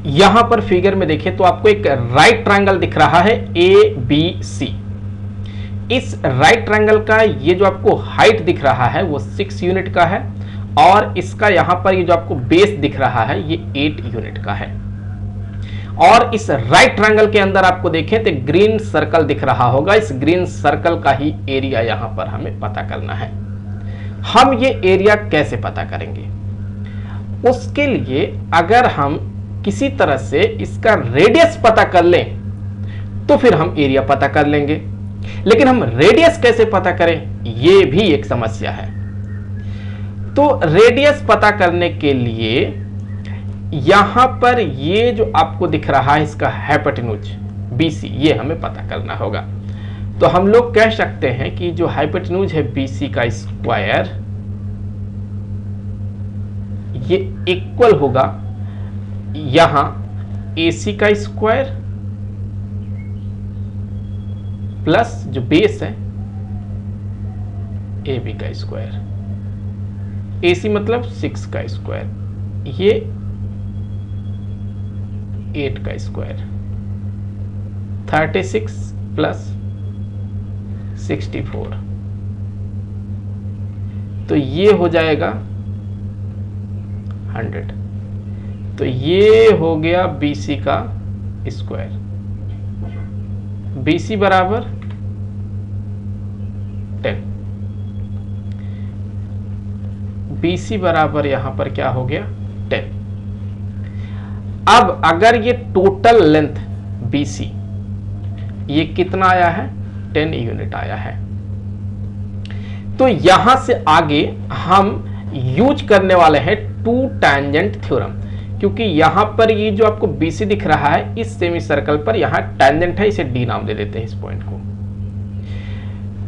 यहां पर फिगर में देखिए तो आपको एक राइट ट्रायंगल दिख रहा है ABC। इस राइट ट्रायंगल का ये जो आपको हाइट दिख रहा है वो 6 यूनिट का है और इसका यहां पर ये जो आपको बेस दिख रहा है ये 8 यूनिट का है। और इस राइट ट्रायंगल के अंदर आपको देखें तो ग्रीन सर्कल दिख रहा होगा, इस ग्रीन सर्कल का ही एरिया यहां पर हमें पता करना है। हम ये एरिया कैसे पता करेंगे? उसके लिए अगर हम किसी तरह से इसका रेडियस पता कर लें तो फिर हम एरिया पता कर लेंगे, लेकिन हम रेडियस कैसे पता करें ये भी एक समस्या है। तो रेडियस पता करने के लिए यहां पर ये जो आपको दिख रहा है इसका हाइपोटेन्यूज BC ये हमें पता करना होगा। तो हम लोग कह सकते हैं कि जो हाइपोटेन्यूज है BC का स्क्वायर ये इक्वल होगा यहां AC का स्क्वायर प्लस जो बेस है AB का स्क्वायर। AC मतलब 6 का स्क्वायर, ये 8 का स्क्वायर, 36 प्लस 64, तो ये हो जाएगा 100। तो ये हो गया BC का स्क्वायर। BC बराबर 10। BC बराबर यहां पर क्या हो गया 10। अब अगर ये टोटल लेंथ BC ये कितना आया है 10 यूनिट आया है, तो यहां से आगे हम यूज करने वाले हैं टू टैंजेंट थ्योरम, क्योंकि यहां पर ये जो आपको BC दिख रहा है इस सेमी सर्कल पर यहां टैंजेंट है, इसे D नाम दे देते हैं इस पॉइंट को।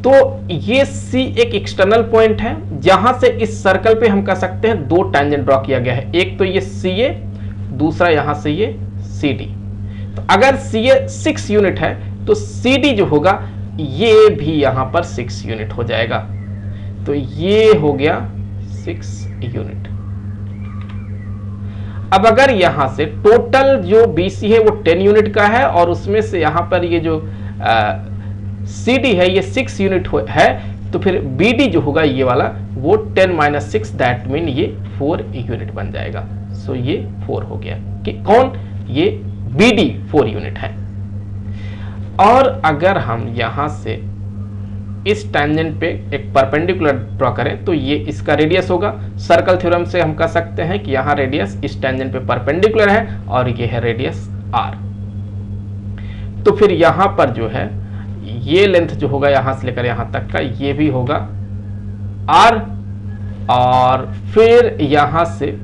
तो ये C एक एक्सटर्नल पॉइंट है जहां से इस सर्कल पे हम कह सकते हैं दो टैंजेंट ड्रॉ किया गया है, एक तो ये CA, दूसरा यहां से ये CD। तो अगर CA 6 यूनिट है तो CD जो होगा ये भी यहां पर 6 यूनिट हो जाएगा, तो ये हो गया 6 यूनिट। अब अगर यहां से टोटल जो BC है वो 10 यूनिट का है और उसमें से यहां पर ये जो CD है ये 6 यूनिट है, तो फिर BD जो होगा ये वाला वो 10 - 6 दैट मीन ये 4 यूनिट बन जाएगा। सो ये 4 हो गया कि कौन ये BD 4 यूनिट है। और अगर हम यहां से इस टैंजेंट पे एक परपेंडिकुलर ड्रॉ करें तो ये इसका रेडियस होगा। सर्कल थ्योरम से हम कह सकते हैं कि यहां रेडियस इस टैंजेंट पे परपेंडिकुलर है और ये है रेडियस R। तो फिर यहां पर जो है ये लेंथ जो होगा यहां से लेकर यहां तक का ये भी होगा R, और फिर यहां से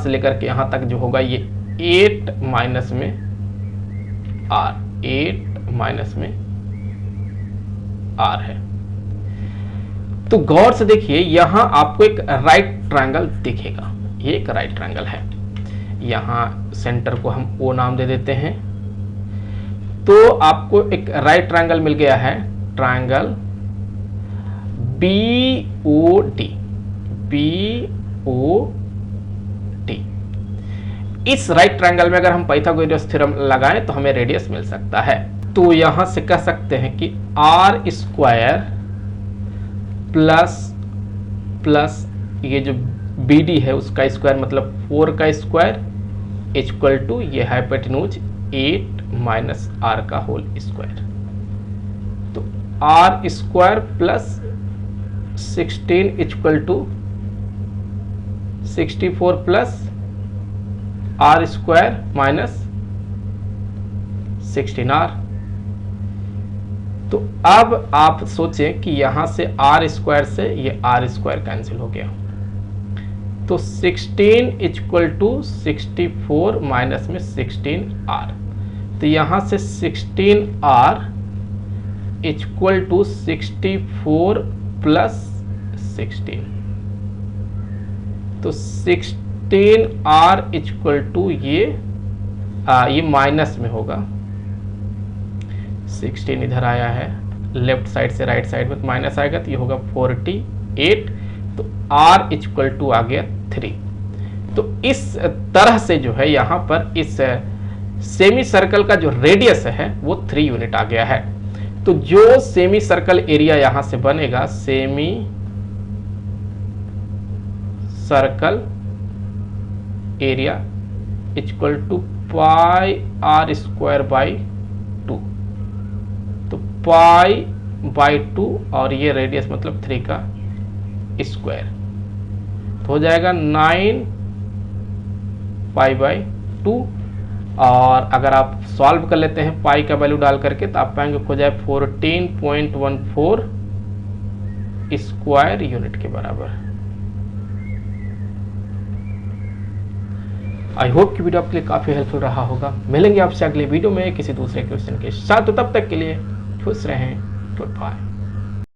लेकर के यहां तक जो होगा ये 8 माइनस में R, 8 माइनस में R है। तो गौर से देखिए यहां आपको एक राइट ट्रायंगल दिखेगा, ये एक राइट ट्रायंगल है। यहां सेंटर को हम O नाम दे देते हैं, तो आपको एक राइट ट्रायंगल मिल गया है, ट्रायंगल BOD। इस राइट ट्रायंगल में अगर हम पाइथागोरस थ्योरम लगाएं तो हमें रेडियस मिल सकता है। तो यहां से कह सकते हैं कि R स्क्वायर प्लस ये जो BD है उसका स्क्वायर मतलब 4 का स्क्वायर इक्वल टू ये हाइपोटेन्यूज 8 माइनस R का होल स्क्वायर। तो R square plus 16 equal to 64 plus R square minus 16R। तो अब आप सोचें कि यहां से R स्क्वायर से ये R स्क्वायर कैंसिल हो गया, तो 16 इक्वल टू 64 माइनस में 16R। तो यहां से 16R इक्वल टू 64 प्लस 16, तो 16R इक्वल टू ये माइनस में होगा, 16 इधर आया है लेफ्ट साइड से राइट साइड में माइनस आएगा तो ये होगा 48, तो R इक्वल टू आ गया 3। तो इस तरह से जो है यहाँ पर इस सेमी सर्कल का जो रेडियस है वो 3 यूनिट आ गया है। तो जो सेमी सर्कल एरिया यहां से बनेगा, semicircle area equal to pi R square by 2। तो पाई बाई 2 और ये रेडियस मतलब 3 का स्क्वायर, तो हो जाएगा 9 पाई बाई 2। और अगर आप सॉल्व कर लेते हैं पाई का वैल्यू डाल करके तो आप पाएंगे हो जाए 14.14 स्क्वायर यूनिट के बराबर। आई होप कि वीडियो आपके लिए काफी हेल्पफुल रहा होगा। मिलेंगे आपसे अगले वीडियो में किसी दूसरे क्वेश्चन के साथ, तो तब तक के लिए खुश रहें। Good bye.